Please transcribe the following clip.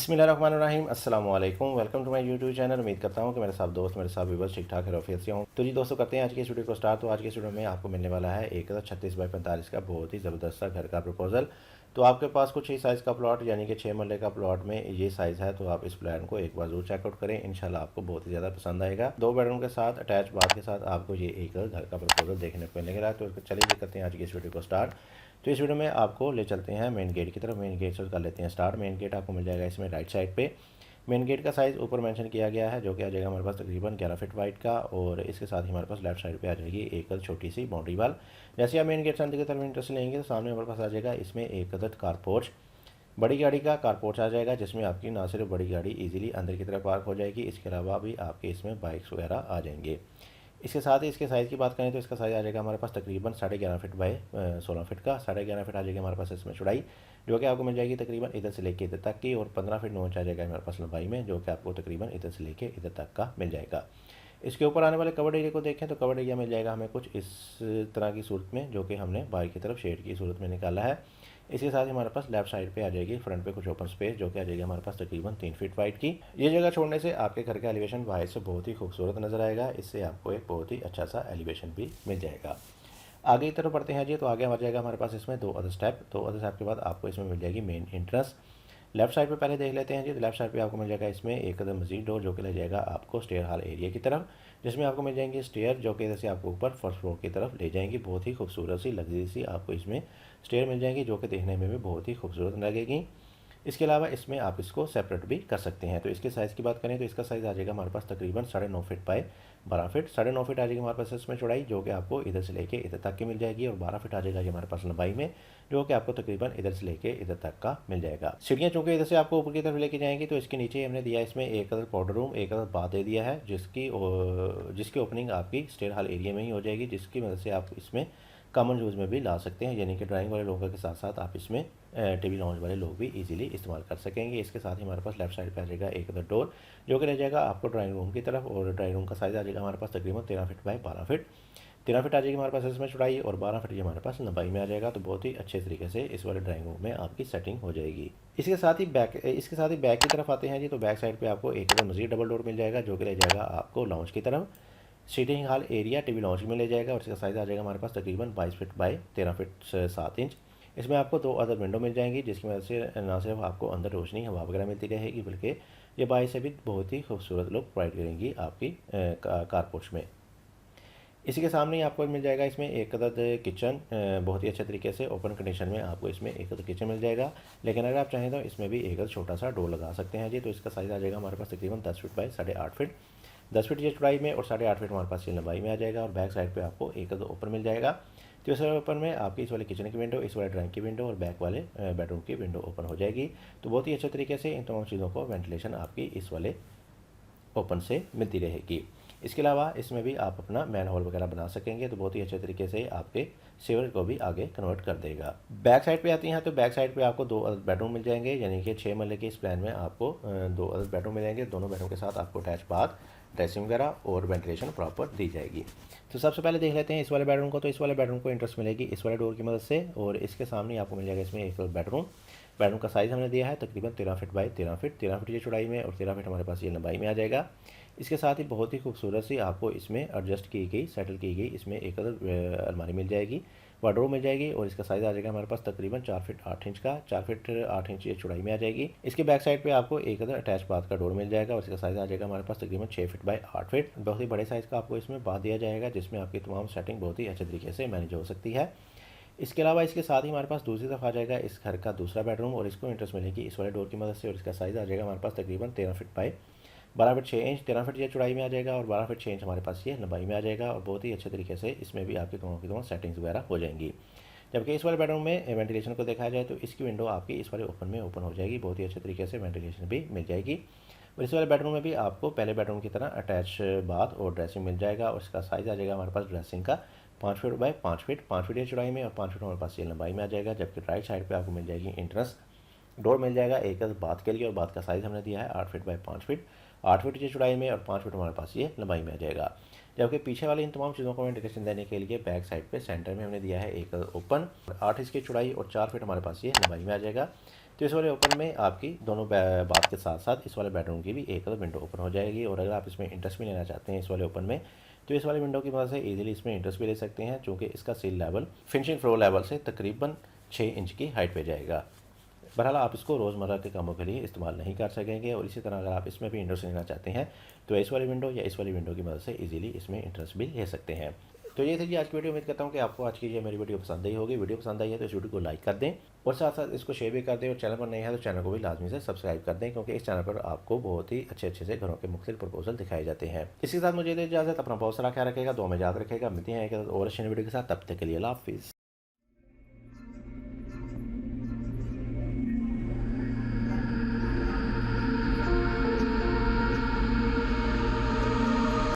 बिस्मिल्लाहिर्रहमानिर्रहीम अस्सलाम वालेकुम। Welcome to my YouTube channel. उम्मीद करता हूँ कि मेरे साथ दोस्त, मेरे साथ व्यूअर्स ठीक ठाक है, रफियत से हों। तो जी दोस्तों, करते हैं आज की इस वीडियो को स्टार्ट। तो आज की इस वीडियो में आपको मिलने वाला है 1036 बाई 45 का बहुत ही ज़बरदस्त सा घर का प्रपोजल। तो आपके पास कुछ ही साइज़ का प्लॉट यानी कि 6 मरले का प्लॉट में ये साइज़ है, तो आप इस प्लान को एक बार जरूर चेकआउट करें। इंशाल्लाह आपको बहुत ही ज़्यादा पसंद आएगा। 2 बेडरूम के साथ अटैच बाथ के साथ आपको ये एक घर का प्रपोजल देखने को मिलेगा। तो चलिए करते हैं आज की इस वीडियो को स्टार्ट। तो इस वीडियो में आपको ले चलते हैं मेन गेट की तरफ। मेन गेट से कर लेते हैं स्टार्ट। मेन गेट आपको मिल जाएगा इसमें राइट साइड पे। मेन गेट का साइज़ ऊपर मेंशन किया गया है, जो कि आ जाएगा हमारे पास तकरीबन 11 फीट वाइड का। और इसके साथ ही हमारे पास लेफ्ट साइड पे आ जाएगी एक छोटी सी बाउंड्री वाल। जैसे आप मेन गेट से अंदर की तरफ इंटर से लेंगे तो सामने हमारे पास आ जाएगा इसमें एक कारपोर्च, बड़ी गाड़ी का कारपोर्च आ जाएगा, जिसमें आपकी ना सिर्फ बड़ी गाड़ी इजीली अंदर की तरफ पार्क हो जाएगी, इसके अलावा भी आपके इसमें बाइक्स वगैरह आ जाएंगे। इसके साथ ही इसके साइज़ की बात करें तो इसका साइज़ आ जाएगा हमारे पास तकरीबन 11.5 फीट बाई 16 फीट का। 11.5 फीट आ जाएगी हमारे पास इसमें चौड़ाई, जो कि आपको मिल जाएगी तकरीबन इधर से लेके इधर तक की। और 15 फीट 9 इंच आ जाएगा हमारे पास लंबाई में, जो कि आपको तकरीबन इधर से लेके इधर तक का मिल जाएगा। इसके ऊपर आने वाले कवर्ड एरिया को देखें तो कवर्ड एरिया मिल जाएगा हमें कुछ इस तरह की सूरत में, जो कि हमने बाहर की तरफ शेड की सूरत में निकाला है। इसके साथ ही हमारे पास लेफ्ट साइड पे आ जाएगी फ्रंट पे कुछ ओपन स्पेस, जो कि आ जाएगी हमारे पास तकरीबन 3 फीट वाइड की। ये जगह छोड़ने से आपके घर का एलिवेशन बाहर से बहुत ही खूबसूरत नजर आएगा। इससे आपको एक बहुत ही अच्छा सा एलिवेशन भी मिल जाएगा। आगे की तरफ बढ़ते हैं जी, तो आगे आ जाएगा हमारे पास इसमें दो अदर स्टेप के बाद आपको इसमें मिल जाएगी मेन एंट्रेंस। लेफ्ट साइड पे पहले देख लेते हैं जी। तो लेफ्ट साइड पे आपको मिल जाएगा इसमें एक कदम मजीद डोर, जो कि ले जाएगा आपको स्टेयर हॉल एरिया की तरफ, जिसमें आपको मिल जाएंगे स्टेयर, जो कि जैसे आपको ऊपर फर्स्ट फ्लोर की तरफ ले जाएंगी। बहुत ही खूबसूरत सी लग्जरी सी आपको इसमें स्टेयर मिल जाएंगी, जो कि देखने में भी बहुत ही खूबसूरत लगेगी। इसके अलावा इसमें आप इसको सेपरेट भी कर सकते हैं। तो इसके साइज़ की बात करें तो इसका साइज़ आ जाएगा हमारे पास तकरीबन 9.5 फीट बाई 12 फीट। 9.5 फीट आ जाएगी हमारे पास इसमें चौड़ाई, जो कि आपको इधर से लेके इधर तक की मिल जाएगी। और 12 फीट आ जाएगा ये हमारे पास लंबाई में, जो कि आपको तकरीबन इधर से लेके इधर तक का मिल जाएगा। सीढ़ियाँ चूँकि इधर से आपको ऊपर की तरफ लेके जाएंगी, तो इसके नीचे हमने दिया इसमें एक अदर पाउडर रूम, एक अदर बाथ दे दिया है, जिसकी ओपनिंग आपकी स्टेयर हॉल एरिया में ही हो जाएगी, जिसकी मदद से आप इसमें कॉमन यूज़ में भी ला सकते हैं। यानी कि ड्राइंग वाले लोगों के साथ साथ आप इसमें टीवी लाउंज वाले लोग भी इजीली इस्तेमाल कर सकेंगे। इसके साथ ही हमारे पास लेफ्ट साइड पे आ जाएगा एक अदर डोर, जो कि ले जाएगा आपको ड्राइंग रूम की तरफ। और ड्राइंग रूम का साइज़ आ जाएगा हमारे पास तकरीबन 13 फीट बाई 12 फीट। 13 फीट आ जाएगी हमारे पास इसमें चौड़ाई, और 12 फीट ये हमारे पास लंबाई में आ जाएगा। तो बहुत ही अच्छे तरीके से इस वाले ड्राइंग रूम में आपकी सेटिंग हो जाएगी। इसके साथ ही बैक की तरफ आते हैं जी। तो बैक साइड पे आपको एक अदर मजीद डबल डोर मिल जाएगा, जो कि ले जाएगा आपको लाउंज की तरफ। Seating hall area TV lounge में ले जाएगा, और इसका साइज़ आ जाएगा हमारे पास तकरीबन 22 फीट बाई 13 फीट 7 इंच। इसमें आपको दो अदर विंडो मिल जाएंगी, जिसकी वजह से ना सिर्फ आपको अंदर रोशनी हवा वगैरह मिलती रहेगी, बल्कि ये बाहर से भी बहुत ही खूबसूरत लुक प्रोवाइड करेंगी आपकी कारपोर्च में। इसी के सामने ही आपको मिल जाएगा इसमें एक अदद किचन, बहुत ही अच्छे तरीके से ओपन कंडीशन में आपको इसमें एक अदद किचन मिल जाएगा। लेकिन अगर आप चाहें तो इसमें भी एक छोटा सा डोर लगा सकते हैं जी। तो इसका साइज़ आ जाएगा हमारे पास तकरीबन 10 फीट बाई 8.5 फीट। 10 फीट ये चौड़ाई में और 8.5 फीट हमारे पास ये लंबाई में आ जाएगा। और बैक साइड पे आपको एक अदद ओपन मिल जाएगा। तो इस वाले ओपन में आपकी इस वाले किचन की विंडो, इस वाले ड्राइंग की विंडो और बैक वाले बेडरूम की विंडो ओपन हो जाएगी। तो बहुत ही अच्छे तरीके से इन तमाम चीज़ों को वेंटिलेशन आपकी इस वाले ओपन से मिलती रहेगी। इसके अलावा इसमें भी आप अपना मैन होल वगैरह बना सकेंगे, तो बहुत ही अच्छे तरीके से आपके सीवर को भी आगे कन्वर्ट कर देगा। बैक साइड पे आती हैं तो बैक साइड पे आपको दो अदर बेडरूम मिल जाएंगे, यानी कि 6 मरले के इस प्लान में आपको दो अदर बेडरूम मिलेंगे। दोनों बेडरूम के साथ आपको अटैच बाथ, ड्रेसिंग वगैरह और वेंटिलेशन प्रॉपर दी जाएगी। तो सबसे पहले देख लेते हैं इस वाले बेडरूम को। तो इस वाले बेडरूम को इंटरेस्ट मिलेगी इस वाले डोर की मदद से, और इसके सामने आपको मिल जाएगा इसमें एक बेडरूम। बेडरूम का साइज़ हमने दिया है तकरीबन 13 फीट बाई 13 फीट। 13 फीट ये चौड़ाई में और 13 फीट हमारे पास ये लंबाई में आ जाएगा। इसके साथ ही बहुत ही खूबसूरत सी आपको इसमें एडजस्ट की गई, सेटल की गई इसमें एक अदर अलमारी मिल जाएगी, वार्डरोब मिल जाएगी। और इसका साइज़ आ जाएगा हमारे पास तकरीबन 4 फीट 8 इंच का। 4 फीट 8 इंच ये चौड़ाई में आ जाएगी। इसके बैक साइड पे आपको एक अदर अटैच बाथ का डोर मिल जाएगा, और इसका साइज़ आ जाएगा हमारे पास तकरीबन 6 फीट बाई 8 फीट। बहुत ही बड़े साइज़ का आपको इसमें बाथ दिया जाएगा, जिसमें आपकी तमाम सेटिंग बहुत ही अच्छे तरीके से मैनेज हो सकती है। इसके अलावा इसके साथ ही हमारे पास दूसरी तरफ आ जाएगा इस घर का दूसरा बेडरूम, और इसको इंटरेस्ट मिलेगी इस वाले डोर की मदद से। और इसका साइज़ आ जाएगा हमारे पास तकरीबन 13 feet by 12 feet 6 inch. 13 feet ये चौड़ाई में आ जाएगा, और 12 फीट 6 इंच हमारे पास ये लंबाई में आ जाएगा। और बहुत ही अच्छे तरीके से इसमें भी आपकी दोनों सेटिंग्स वगैरह हो जाएंगी। जबकि इस वाले बेडरूम में वेंटिलेशन को देखा जाए तो इसकी विंडो आपकी इस वाले ओपन में ओपन हो जाएगी, बहुत ही अच्छे तरीके से वेंटिलेशन भी मिल जाएगी। और इस वाले बेडरूम में भी आपको पहले बेडरूम की तरह अटैच बाथ और ड्रेसिंग मिल जाएगा। और इसका साइज़ आ जाएगा हमारे पास ड्रेसिंग का 5 फीट बाई 5 फीट। 5 फीट ये चौड़ाई में और 5 फीट हमारे पास ये लंबाई में आ जाएगा। जबकि राइट साइड पे आपको मिल जाएगी एंट्रेंस डोर मिल जाएगा एक बाथ के लिए, और बाथ का साइज़ हमने दिया है 8 फीट बाई 5 फीट। 8 फीट ये चौड़ाई में और 5 फीट हमारे पास ये लंबाई में आ जाएगा। जबकि पीछे वाली इन तमाम चीज़ों को इंडिकेशन देने के लिए बैक साइड पे सेंटर में हमने दिया है एक ओपन, 8 इसकी चौड़ाई और 4 फीट हमारे पास ये लंबाई में आ जाएगा। तो इस वाले ओपन में आपकी दोनों बाथ के साथ साथ इस वाले बेडरूम की भी एक विंडो ओपन हो जाएगी। और अगर आप इसमें इंटरेस्ट भी लेना चाहते हैं इस वाले ओपन में, तो इस वाले विंडो की मदद से इजीली इसमें इंटरेस्ट भी ले सकते हैं, चूँकि इसका seal level finishing floor level से तकरीबन 6 इंच की हाइट पे जाएगा। बहरहाल आप इसको रोज़मर्रा के कामों के लिए इस्तेमाल नहीं कर सकेंगे। और इसी तरह अगर आप इसमें भी इंटरेस्ट लेना चाहते हैं तो इस वाली विंडो या इस वाली विंडो की मदद से इजीली इसमें इंटरेस्ट भी ले सकते हैं। तो ये थी जी आज की वीडियो। उम्मीद करता हूँ कि आपको आज की ये मेरी वीडियो पसंद आई होगी। वीडियो पसंद आई है तो इस वीडियो को लाइक कर दें और साथ साथ इसको शेयर भी कर दें। और चैनल पर नए हैं तो चैनल को भी लाजमी से सब्सक्राइब कर दें, क्योंकि इस चैनल पर आपको बहुत ही अच्छे अच्छे से घरों के मुख्तलिफ प्रपोजल दिखाए जाते हैं। इसके साथ मुझे इजाज़त, अपना बहुत सारा ख्याल रखेगा, दो में याद रखेगा। मिलते हैं एक और अच्छी वीडियो के साथ, तब तक के लिए अल्लाह हाफिज़।